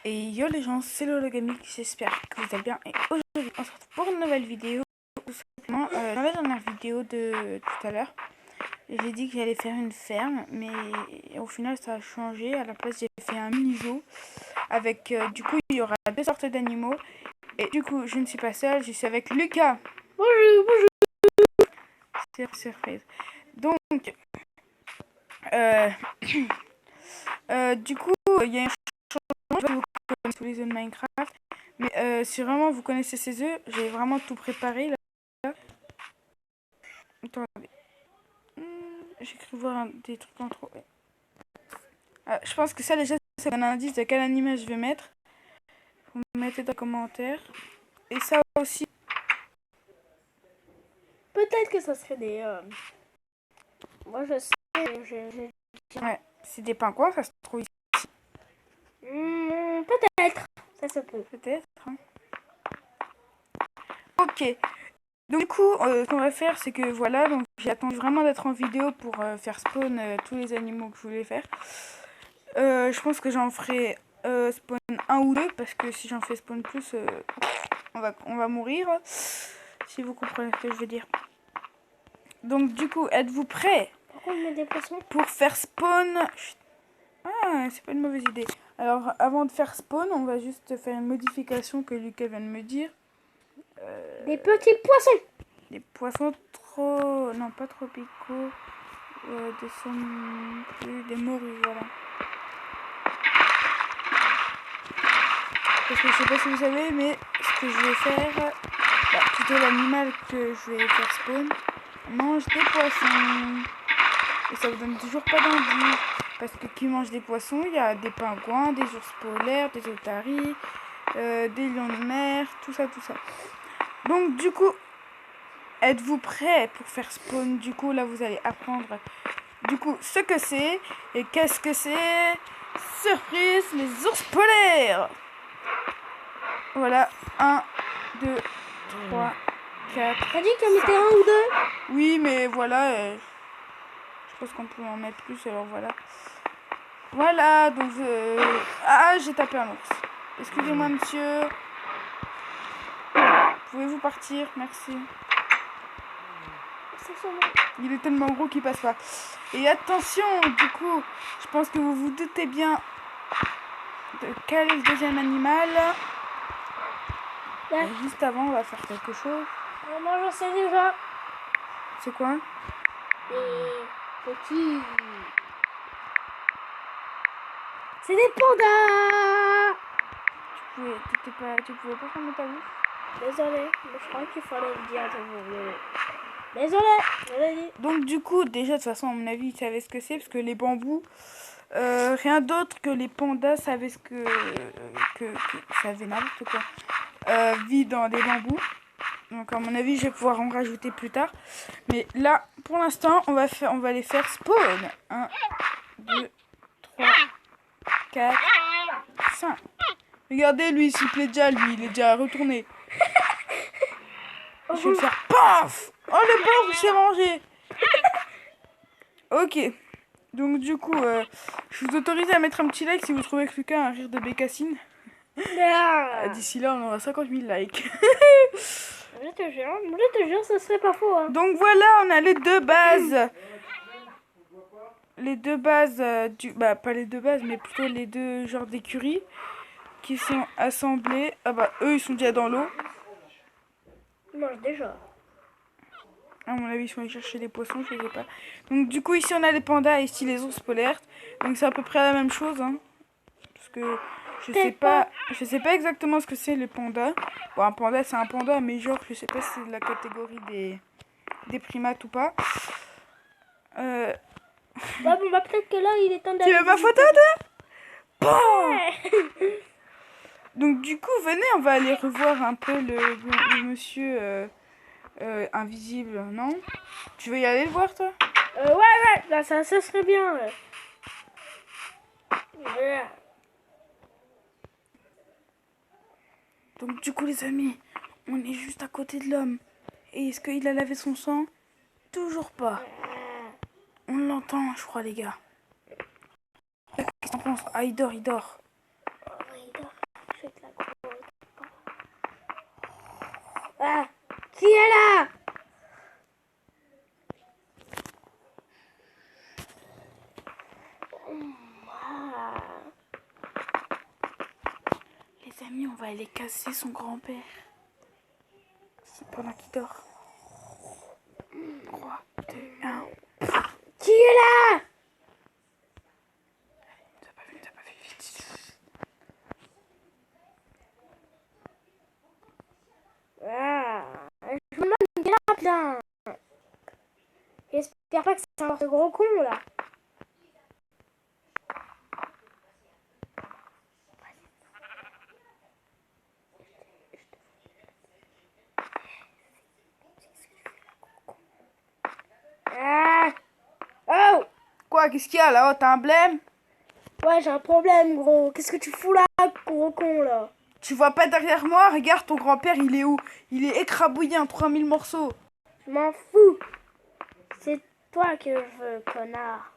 Et yo les gens, c'est Lologamique, j'espère que vous allez bien. Et aujourd'hui, on se retrouve pour une nouvelle vidéo. Tout simplement, dans la dernière vidéo de tout à l'heure, j'ai dit que j'allais faire une ferme, mais au final ça a changé. À la place, j'ai fait un mini-zoo avec, du coup, il y aura deux sortes d'animaux. Et du coup, je ne suis pas seule, je suis avec Lucas. Bonjour, bonjour. C'est surprise. Donc, euh, du coup, il y a un changement. Vous connaissez tous les œufs de Minecraft. Mais si vraiment vous connaissez ces œufs, j'ai vraiment tout préparé là. Attendez. J'ai cru voir des trucs en trop. Je pense que ça déjà, c'est un indice de quel animal je vais mettre. Vous me mettez dans les commentaires. Et ça aussi. Peut-être que ça serait des... Moi, je sais... Ouais, c'est des pingouins, ça se trouve ici. Peut-être. Ça se peut. Peut-être. Hein. Ok. Donc du coup, ce qu'on va faire, c'est que voilà, donc j'ai attendu vraiment d'être en vidéo pour faire spawn tous les animaux que je voulais faire. Je pense que j'en ferai spawn un ou deux, parce que si j'en fais spawn plus, on va mourir. Si vous comprenez ce que je veux dire. Donc du coup, êtes-vous prêts Pourquoi on met des poissons pour faire spawn? Ah, c'est pas une mauvaise idée. Alors, avant de faire spawn, on va juste faire une modification que Lucas vient de me dire. Des petits poissons. Des poissons trop... Non, pas tropicaux. Des saumons plus... Des morues, voilà. Parce que je sais pas si vous savez, mais ce que je vais faire... plutôt l'animal que je vais faire spawn mange des poissons. Et ça vous donne toujours pas d'envie. Parce que qui mange des poissons, il y a des pingouins, des ours polaires, des otaries, des lions de mer, tout ça, tout ça. Donc du coup, êtes-vous prêts pour faire spawn? Du coup, là vous allez apprendre du coup ce que c'est. Et qu'est-ce que c'est? Surprise, les ours polaires. Voilà, 1, 2, 3, 4. T'as dit qu'il y en mettait un ou deux? Oui, mais voilà, je pense qu'on peut en mettre plus, alors voilà. Voilà, donc ah, j'ai tapé un ours. Excusez-moi, monsieur. Pouvez-vous partir? Merci. Il est tellement gros qu'il passe pas. Et attention, du coup, je pense que vous vous doutez bien de quel est le deuxième animal. Ouais. Et juste avant, on va faire quelque chose. Moi, j'en sais déjà. C'est quoi? Des petits... C'est des pandas. Tu pouvais pas fermer ta bouche? Désolé, mais je crois qu'il fallait le dire de vous. Désolé, je l'ai dit. Donc du coup, déjà de toute façon, à mon avis, ils savaient ce que c'est, parce que les bambous, rien d'autre que les pandas savaient ce que ça avait n'importe quoi. Vit dans des bambous. Donc à mon avis, je vais pouvoir en rajouter plus tard. Mais là, pour l'instant, on va les faire spawn. 1, 2, 3, 4, 5. Regardez, lui, s'il plaît déjà, lui, il est déjà retourné. Je vais le faire paf. Oh, le pauvre, il s'est mangé. Ok. Donc du coup, je vous autorise à mettre un petit like si vous trouvez que Lucas a un rire de bécassine. D'ici là, on aura 50 000 likes. Je te jure, ça serait pas faux. Hein. Donc voilà, on a les deux bases. Les deux bases pas les deux bases, mais plutôt les deux genres d'écuries qui sont assemblées. Ah bah, eux, ils sont déjà dans l'eau. Ils mangent déjà. À mon avis, ils sont allés chercher des poissons, je sais pas. Donc du coup, ici, on a les pandas et ici, les ours polaires. Donc c'est à peu près la même chose, hein. Parce que je sais pas exactement ce que c'est les pandas. Bon, un panda, c'est un panda, mais genre, je sais pas si c'est de la catégorie des primates ou pas. Ouais, bon, bah peut-être que là, il est temps d'aller... Tu veux ma photo, toi? Bon. Donc du coup, venez, on va aller revoir un peu le monsieur invisible, non? Tu veux y aller le voir, toi? Ouais, là, ça serait bien. Ouais. Donc du coup, les amis, on est juste à côté de l'homme. Et est-ce qu'il a lavé son sang? Toujours pas. On l'entend, je crois, les gars. Qu'est-ce que t'en penses? Ah, il dort, il dort. Oh, il dort. Ah, qui est là? Ah. Les amis, on va aller casser son grand-père. C'est pendant qu'il dort. 3, 2, 1. Qui est là? T'as pas vu, vite. Ah, je me demande qui est là, putain. J'espère pas que c'est un ce gros con là. Ah. Oh. Quoi, qu'est-ce qu'il y a là? Oh, t'as un blême? Ouais, j'ai un problème, gros. Qu'est-ce que tu fous là, gros con là? Tu vois pas derrière moi? Regarde, ton grand-père, il est où? Il est écrabouillé en 3000 morceaux. Je m'en fous. C'est toi que je veux, connard.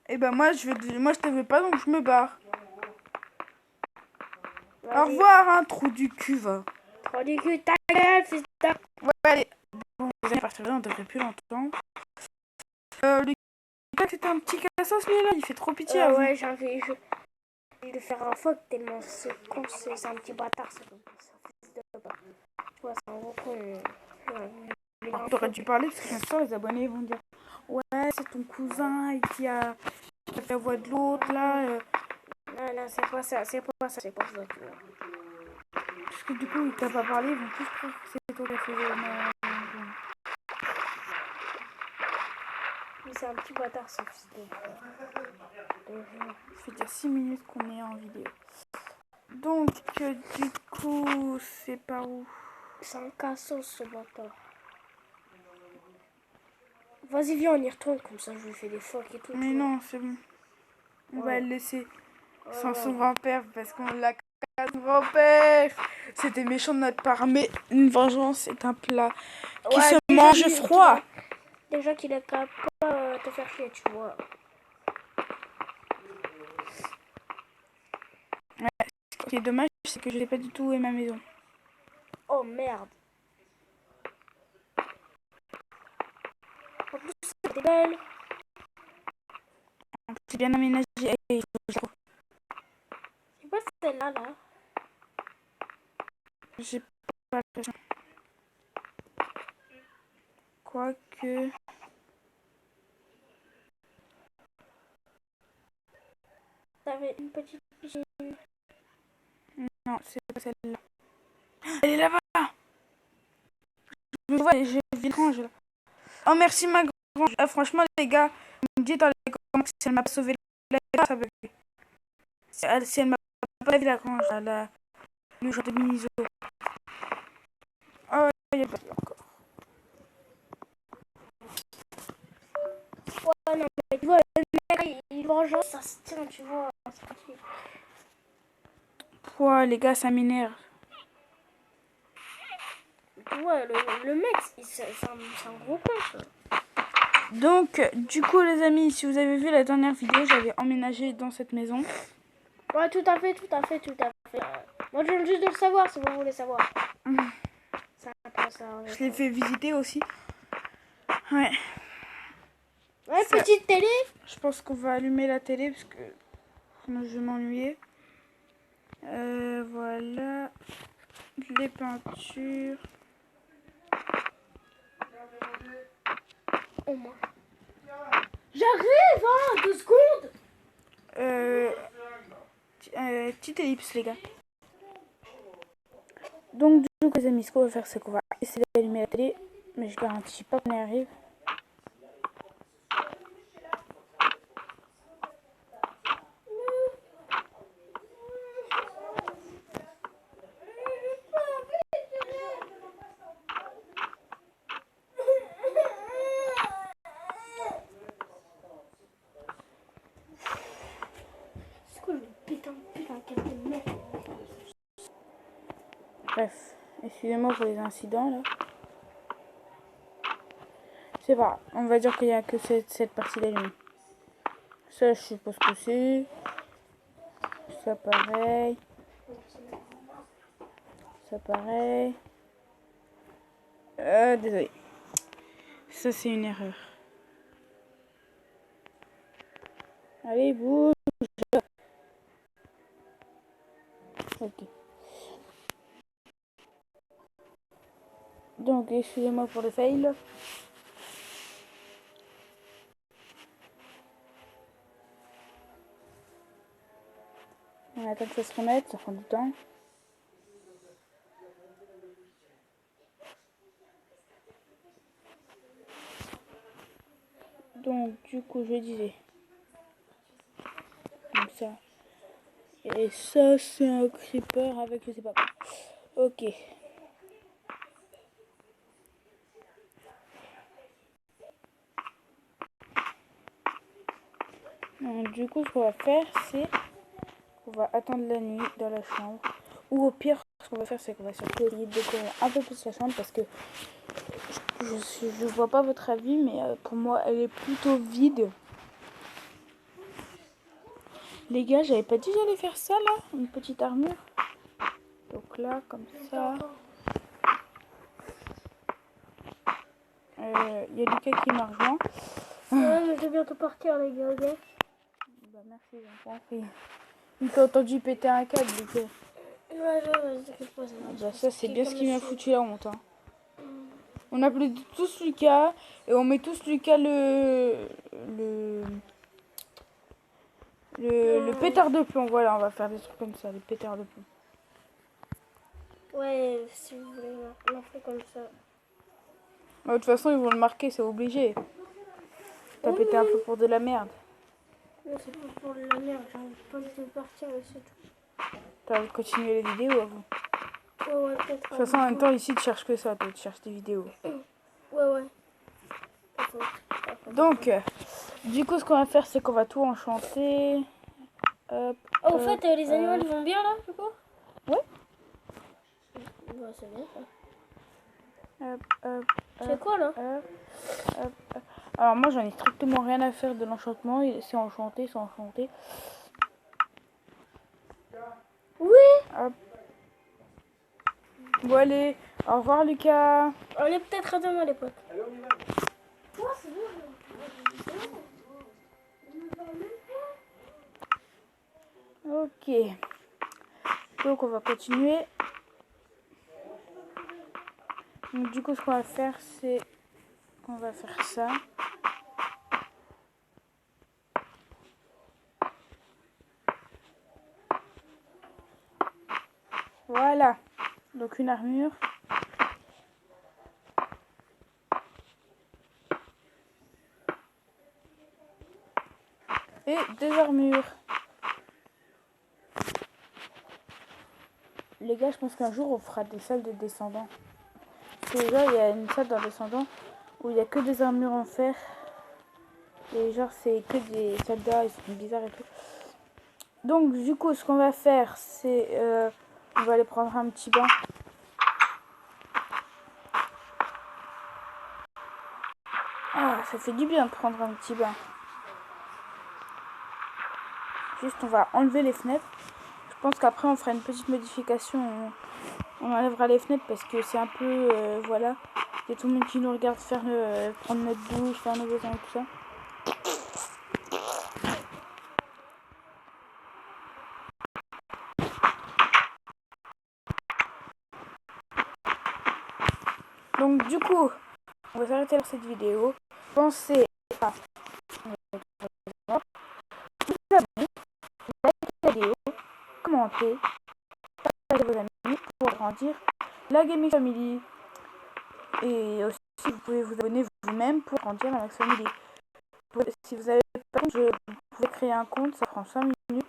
Eh ben moi, je te veux pas, donc je me barre. Au revoir, hein, trou du cul, va. Trop du cul, ta gueule, fils de... Ouais, allez. Bon, les amis, à partir de là, on devrait plus l'entendre. Le gars, c'était un petit cassos, lui, là. Il fait trop pitié à vous. Ouais, j'ai envie de faire un fuck tellement ce con, c'est un petit bâtard, ce fils de... Tu vois, c'est un gros con. Par contre, t'aurais dû parler, parce que bien sûr, les abonnés vont dire ouais, c'est ton cousin qui a fait la voix de l'autre, là. Non, c'est pas ça, tu vois. Parce que du coup, il t'a pas parlé, ils vont tous croire que c'est toi qui as fait Mais c'est un petit bâtard, ce fils de... Ça fait déjà 6 minutes qu'on est en vidéo. Donc, du coup, c'est par où? C'est un cassos, ce bâtard. Vas-y, viens, on y retourne, comme ça je lui fais des fuck et tout. Mais non, c'est bon. On va le laisser sans son Ouais. grand-père parce qu'on l'a cassé son grand-père. C'était méchant de notre part, mais une vengeance est un plat qui se mange froid. Déjà qu'il a qu'à pas te faire chier, tu vois. Ouais, ce qui est dommage, c'est que je n'ai pas du tout où est ma maison. Oh merde. En plus, c'était belle. C'est bien aménagé. Hey, C'est pas celle-là, là. j'ai pas l'impression. Quoique. T'avais une petite piscine. Non, c'est pas celle-là. Elle est là-bas. Je me vois, j'ai vu l'étrange là. Oh, merci ma grande. Franchement, les gars, vous me dites dans les commentaires si elle m'a pas sauvé la vie, ça va. Si elle m'a pas lavé la grange, le jour de Miniso. Oh, il y a pas encore. Ouais, non, mais tu vois, le mec, il vengeance, ça se tient, tu vois. Pouah, les gars, ça m'énerve. Tu vois, le mec, c'est un gros con, ça. Donc, du coup, les amis, si vous avez vu la dernière vidéo, j'avais emménagé dans cette maison. Ouais, tout à fait. Moi, je viens juste de le savoir, si vous voulez savoir. Ça, Je l'ai fait visiter aussi. Ouais. Ouais, petite télé. Je pense qu'on va allumer la télé parce que sinon je vais m'ennuyer. Voilà. Les peintures. Oh, moi. J'arrive, hein, 2 secondes. Petite ellipse, les gars. Donc, du coup, les amis, ce qu'on va faire, c'est qu'on va essayer d'allumer la télé. Mais je garantis pas qu'on y arrive. C'est quoi le putain de merde. Bref, excusez-moi pour les incidents là. C'est pas, on va dire qu'il n'y a que cette partie d'allumée. Ça, je suppose que c'est. Ça pareil. Ça pareil. Désolé. Ça, c'est une erreur. Allez, bouge. Ok. Donc, excusez-moi pour le fail. On attend que ça se remette, ça prend du temps. Donc, du coup, je disais. Comme ça. Et ça, c'est un creeper avec je sais pas quoi. Ok. Donc, du coup, ce qu'on va faire, c'est qu'on va attendre la nuit dans la chambre. Ou au pire, ce qu'on va faire, c'est qu'on va surtout essayer de décorer un peu plus la chambre parce que je vois pas votre avis, mais pour moi, elle est plutôt vide. Les gars, j'avais pas dit que j'allais faire ça là, une petite armure. Donc là, comme ça. Il y a Lucas qui m'a rejoint. Ouais, mais je vais bientôt partir, les gars, ok? Bah merci, j'ai compris. Il t'a entendu péter un câble, Lucas. Ouais, t'inquiète pas, ça va. Bah ça, c'est bien ce qui m'a foutu la honte. Hein. On appelait tous Lucas et on met tous Lucas le pétard de plomb. Voilà, on va faire des trucs comme ça, le pétard de plomb. Ouais, si vous voulez, on fait comme ça. De toute façon, ils vont le marquer, c'est obligé. T'as pété un peu pour de la merde. Non, c'est pas pour la merde, j'arrive pas de partir, mais c'est tout. T'as envie de continuer les vidéos avant. Ouais, peut-être. De toute façon, en même temps, ici, tu cherches que ça, toi, tu cherches des vidéos. Ouais. Donc, du coup, ce qu'on va faire, c'est qu'on va tout enchanter. Hop, Oh, au fait, les animaux, ils vont bien là, du coup? Ouais. Bah, c'est bien ça. C'est quoi là? Alors, moi, j'en ai strictement rien à faire de l'enchantement. C'est enchanté, c'est enchanté. Oui. Hop. Bon, allez, au revoir, Lucas. Allez, peut-être à demain, les potes. Ok. Donc, on va continuer. Donc, du coup, ce qu'on va faire, c'est qu'on va faire ça. Voilà. Donc, une armure. Et deux armures. Les gars, je pense qu'un jour, on fera des salles de descendants. Parce que déjà, il y a une salle dans descendant où il n'y a que des armures en fer. Et genre, c'est que des soldats, ils sont bizarres et tout. Donc, du coup, ce qu'on va faire, c'est... on va aller prendre un petit bain. Ah, ça fait du bien de prendre un petit bain. Juste, on va enlever les fenêtres. Je pense qu'après, on fera une petite modification. On enlèvera les fenêtres parce que c'est un peu... voilà. Il y a tout le monde qui nous regarde faire prendre notre douche, faire nos besoins et tout ça. Donc, du coup, on va s'arrêter pour cette vidéo. Pensez à vous abonner, liker la vidéo, commenter, partager vos amis pour grandir la Gaming Family. Et aussi, vous pouvez vous abonner vous-même pour grandir la Max Family. Si vous avez pas de compte, vous pouvez créer un compte, ça prend 5 minutes.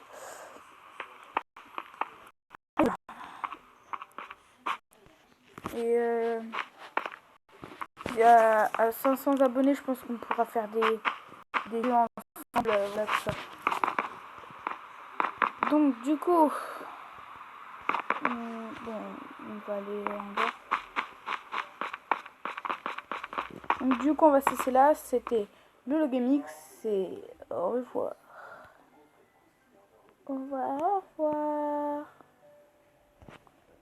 Et à 500 abonnés, je pense qu'on pourra faire des jeux ensemble. Voilà, tout ça. Donc, du coup, bon, on va aller en bas. Donc, du coup, on va se laisser là. C'était le Logamix. Et au revoir. Au revoir, au revoir.